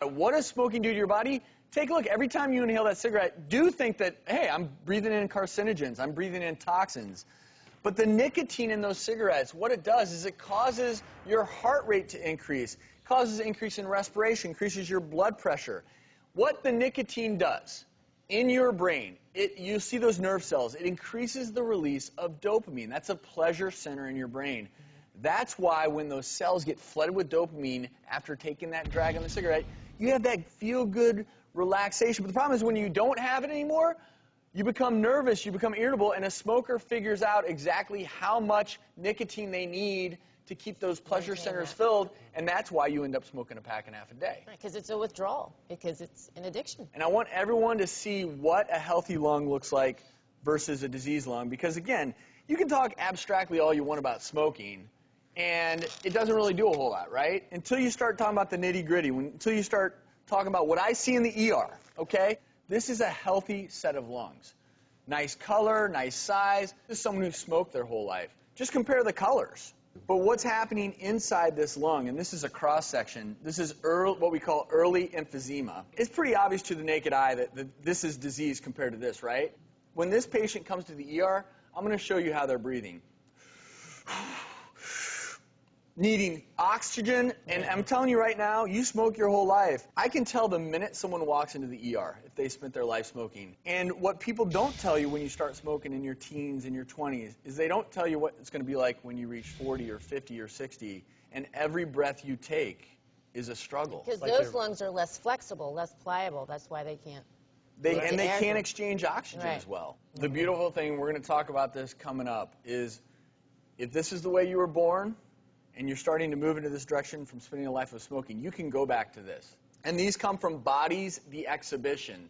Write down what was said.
What does smoking do to your body? Take a look. Every time you inhale that cigarette, do think that, hey, I'm breathing in carcinogens, I'm breathing in toxins. But the nicotine in those cigarettes, what it does is it causes your heart rate to increase, causes an increase in respiration, increases your blood pressure. What the nicotine does in your brain, you see those nerve cells, it increases the release of dopamine. That's a pleasure center in your brain. That's why when those cells get flooded with dopamine after taking that drag on the cigarette, you have that feel-good relaxation. But the problem is when you don't have it anymore, you become nervous, you become irritable, and a smoker figures out exactly how much nicotine they need to keep those pleasure centers filled, and that's why you end up smoking a pack and a half a day. Because it's a withdrawal, because it's an addiction. And I want everyone to see what a healthy lung looks like versus a diseased lung, because again, you can talk abstractly all you want about smoking, and it doesn't really do a whole lot, right? Until you start talking about the nitty-gritty, until you start talking about what I see in the ER, okay? This is a healthy set of lungs. Nice color, nice size. This is someone who smoked their whole life. Just compare the colors. But what's happening inside this lung, and this is a cross-section, this is what we call early emphysema. It's pretty obvious to the naked eye that this is disease compared to this, right? When this patient comes to the ER, I'm going to show you how they're breathing. Needing oxygen, and I'm telling you right now, you smoke your whole life. I can tell the minute someone walks into the ER if they spent their life smoking. And what people don't tell you when you start smoking in your teens and your 20s is they don't tell you what it's going to be like when you reach 40 or 50 or 60, and every breath you take is a struggle. Because those lungs are less flexible, less pliable. That's why they can't. They can't exchange oxygen as well. The beautiful thing, we're going to talk about this coming up, is if this is the way you were born, and you're starting to move into this direction from spending a life of smoking, you can go back to this. And these come from Bodies, the Exhibition.